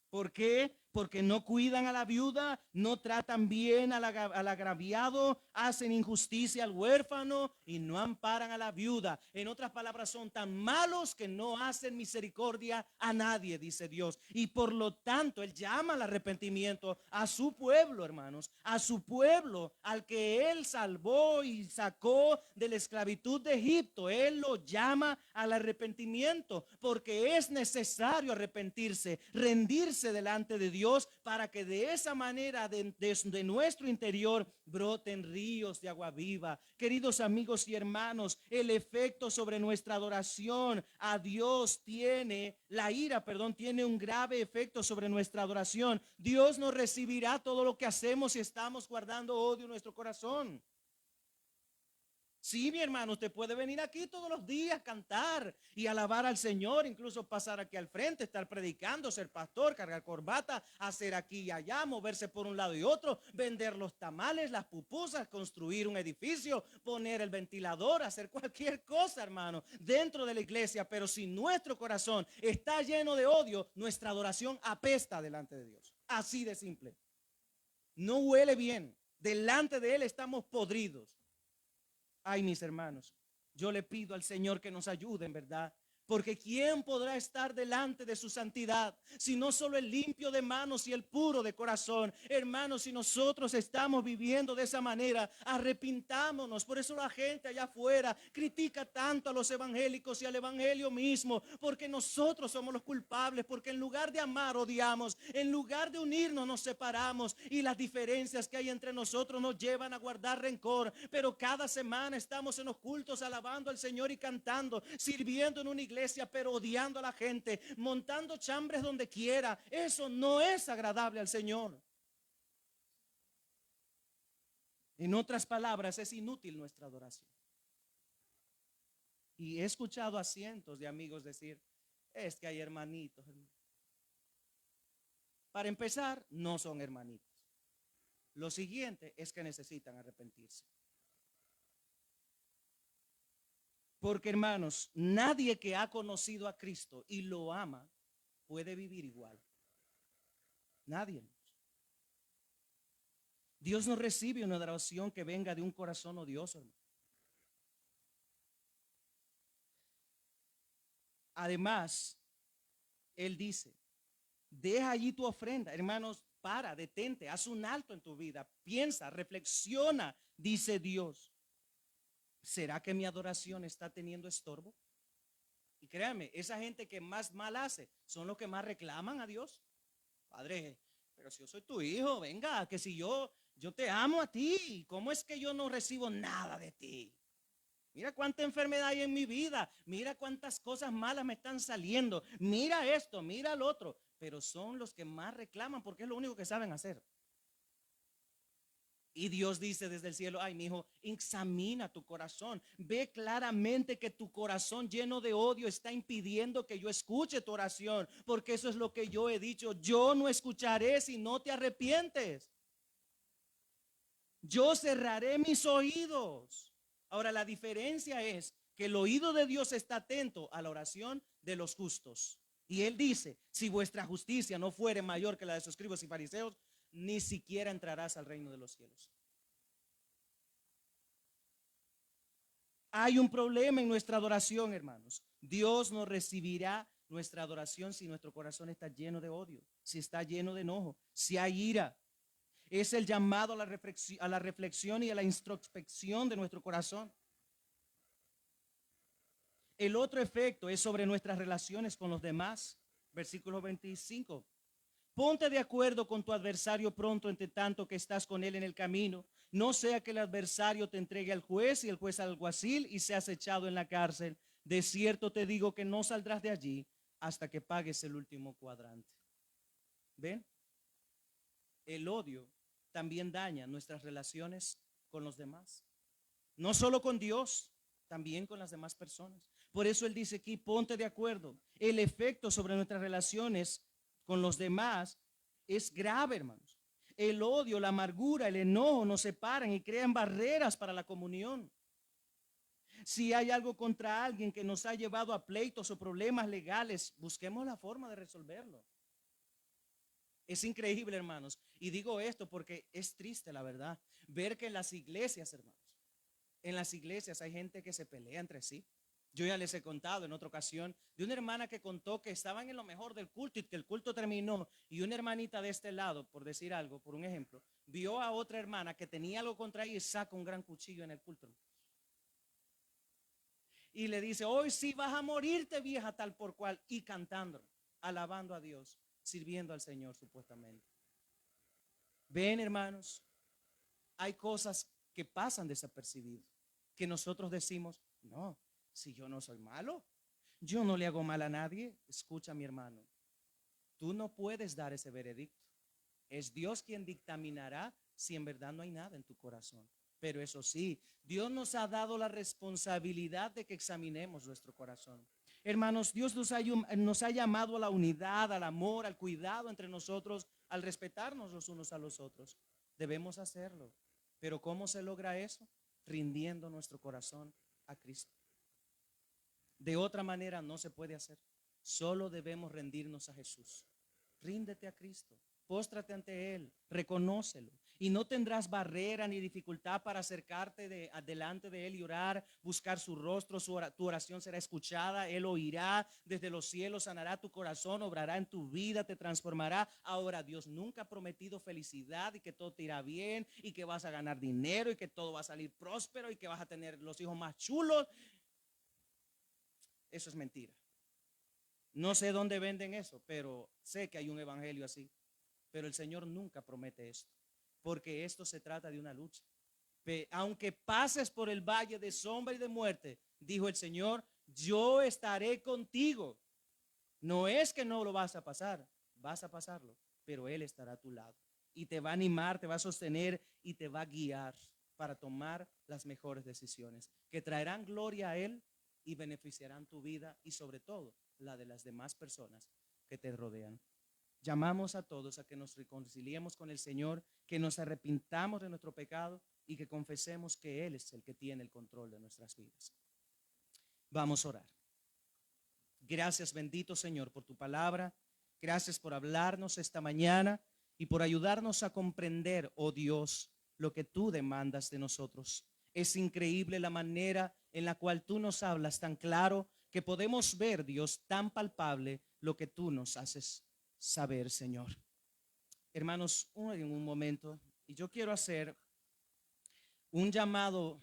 A: ¿Por qué? Porque no cuidan a la viuda, no tratan bien al agraviado, hacen injusticia al huérfano y no amparan a la viuda. En otras palabras, son tan malos que no hacen misericordia a nadie, dice Dios. Y por lo tanto, Él llama al arrepentimiento a su pueblo, hermanos, a su pueblo, al que Él salvó y sacó de la esclavitud de Egipto. Él lo llama al arrepentimiento porque es necesario arrepentirse, rendirse delante de Dios, para que de esa manera de nuestro interior broten ríos de agua viva. Queridos amigos y hermanos, el efecto sobre nuestra adoración a Dios tiene, la ira, perdón, tiene un grave efecto sobre nuestra adoración. Dios no recibirá todo lo que hacemos si estamos guardando odio en nuestro corazón. Sí, mi hermano, usted puede venir aquí todos los días, cantar y alabar al Señor, incluso pasar aquí al frente, estar predicando, ser pastor, cargar corbata, hacer aquí y allá, moverse por un lado y otro, vender los tamales, las pupusas, construir un edificio, poner el ventilador, hacer cualquier cosa, hermano, dentro de la iglesia. Pero si nuestro corazón está lleno de odio, nuestra adoración apesta delante de Dios. Así de simple. No huele bien. Delante de Él estamos podridos. Ay, mis hermanos, yo le pido al Señor que nos ayude, en verdad. Porque ¿quién podrá estar delante de su santidad si no solo el limpio de manos y el puro de corazón? Hermanos, si nosotros estamos viviendo de esa manera, arrepintámonos. Por eso la gente allá afuera critica tanto a los evangélicos y al evangelio mismo, porque nosotros somos los culpables, porque en lugar de amar odiamos, en lugar de unirnos nos separamos, y las diferencias que hay entre nosotros nos llevan a guardar rencor. Pero cada semana estamos en los cultos alabando al Señor y cantando, sirviendo en una iglesia, pero odiando a la gente, montando chambres donde quiera. Eso no es agradable al Señor. En otras palabras, es inútil nuestra adoración. Y he escuchado a cientos de amigos decir: es que hay hermanitos. Para empezar, no son hermanitos. Lo siguiente es que necesitan arrepentirse. Porque, hermanos, nadie que ha conocido a Cristo y lo ama puede vivir igual. Nadie. Dios no recibe una adoración que venga de un corazón odioso, hermano. Además, Él dice: deja allí tu ofrenda. Hermanos, detente, haz un alto en tu vida, piensa, reflexiona, dice Dios. ¿Será que mi adoración está teniendo estorbo? Y créanme, esa gente que más mal hace son los que más reclaman a Dios. Padre, pero si yo soy tu hijo, venga, que si yo te amo a ti, ¿cómo es que yo no recibo nada de ti? Mira cuánta enfermedad hay en mi vida, mira cuántas cosas malas me están saliendo, mira esto, mira lo otro. pero son los que más reclaman porque es lo único que saben hacer. Y Dios dice desde el cielo, ay, mi hijo, examina tu corazón. Ve claramente que tu corazón lleno de odio está impidiendo que yo escuche tu oración. Porque eso es lo que yo he dicho. Yo no escucharé si no te arrepientes. Yo cerraré mis oídos. Ahora, la diferencia es que el oído de Dios está atento a la oración de los justos. Y Él dice, si vuestra justicia no fuere mayor que la de sus escribas y fariseos, ni siquiera entrarás al reino de los cielos. Hay un problema en nuestra adoración, hermanos. Dios no recibirá nuestra adoración si nuestro corazón está lleno de odio, si está lleno de enojo, si hay ira. Es el llamado a la reflexión y a la introspección de nuestro corazón. El otro efecto es sobre nuestras relaciones con los demás. Versículo 25. Ponte de acuerdo con tu adversario pronto, entre tanto que estás con él en el camino. No sea que el adversario te entregue al juez y el juez al alguacil y seas echado en la cárcel. De cierto te digo que no saldrás de allí hasta que pagues el último cuadrante. ¿Ven? El odio también daña nuestras relaciones con los demás. No solo con Dios, también con las demás personas. Por eso Él dice aquí, ponte de acuerdo. El efecto sobre nuestras relaciones con los demás es grave, hermanos. El odio, la amargura, el enojo nos separan y crean barreras para la comunión. Si hay algo contra alguien que nos ha llevado a pleitos o problemas legales, busquemos la forma de resolverlo. Es increíble, hermanos. Y digo esto porque es triste, la verdad, ver que en las iglesias, hermanos, en las iglesias hay gente que se pelea entre sí. Yo ya les he contado en otra ocasión de una hermana que contó que estaban en lo mejor del culto y que el culto terminó y una hermanita de este lado, por decir algo, por un ejemplo, vio a otra hermana que tenía algo contra ella y saca un gran cuchillo en el culto. Y le dice, hoy sí vas a morirte, vieja tal por cual, y cantando, alabando a Dios, sirviendo al Señor supuestamente. Ven, hermanos, hay cosas que pasan desapercibidas, que nosotros decimos, no, si yo no soy malo, yo no le hago mal a nadie. Escucha, mi hermano, tú no puedes dar ese veredicto. Es Dios quien dictaminará si en verdad no hay nada en tu corazón. Pero eso sí, Dios nos ha dado la responsabilidad de que examinemos nuestro corazón. Hermanos, Dios nos ha llamado a la unidad, al amor, al cuidado entre nosotros, al respetarnos los unos a los otros. Debemos hacerlo. Pero ¿cómo se logra eso? Rindiendo nuestro corazón a Cristo. De otra manera no se puede hacer. Solo debemos rendirnos a Jesús. Ríndete a Cristo. Póstrate ante Él, reconócelo y no tendrás barrera ni dificultad para acercarte delante de Él y orar, buscar su rostro, tu oración será escuchada, Él oirá desde los cielos, sanará tu corazón, obrará en tu vida, te transformará. Ahora, Dios nunca ha prometido felicidad y que todo te irá bien y que vas a ganar dinero y que todo va a salir próspero y que vas a tener los hijos más chulos. Eso es mentira. No sé dónde venden eso, pero sé que hay un evangelio así. Pero el Señor nunca promete esto, porque esto se trata de una lucha. Aunque pases por el valle de sombra y de muerte, dijo el Señor, yo estaré contigo. No es que no lo vas a pasar, vas a pasarlo, pero Él estará a tu lado y te va a animar, te va a sostener y te va a guiar para tomar las mejores decisiones que traerán gloria a Él y beneficiarán tu vida y sobre todo la de las demás personas que te rodean. Llamamos a todos a que nos reconciliemos con el Señor, que nos arrepintamos de nuestro pecado y que confesemos que Él es el que tiene el control de nuestras vidas. Vamos a orar. Gracias, bendito Señor, por tu palabra. Gracias por hablarnos esta mañana y por ayudarnos a comprender, oh Dios, lo que tú demandas de nosotros. Es increíble la manera en la cual tú nos hablas tan claro que podemos ver, Dios, tan palpable lo que tú nos haces saber, Señor. Hermanos, en un momento, y yo quiero hacer un llamado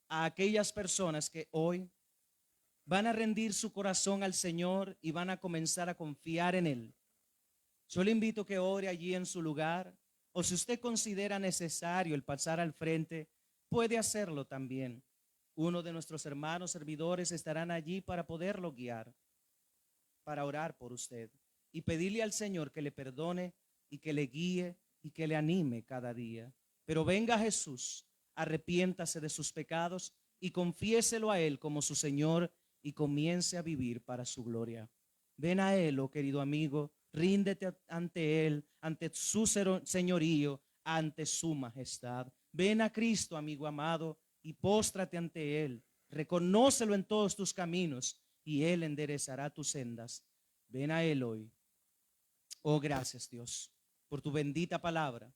A: a aquellas personas que hoy van a rendir su corazón al Señor y van a comenzar a confiar en Él. Yo le invito a que ore allí en su lugar, o si usted considera necesario el pasar al frente, puede hacerlo también. Uno de nuestros hermanos servidores estarán allí para poderlo guiar, para orar por usted. y pedirle al Señor que le perdone y que le guíe y que le anime cada día. Pero venga Jesús, arrepiéntase de sus pecados y confiéselo a Él como su Señor y comience a vivir para su gloria. Ven a Él, oh querido amigo, ríndete ante Él, ante su señorío, ante su majestad. Ven a Cristo, amigo amado, y póstrate ante Él. Reconócelo en todos tus caminos y Él enderezará tus sendas. Ven a Él hoy. Oh, gracias, Dios, por tu bendita palabra.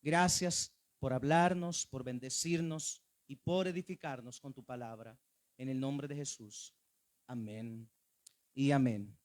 A: Gracias por hablarnos, por bendecirnos y por edificarnos con tu palabra. En el nombre de Jesús. Amén y amén.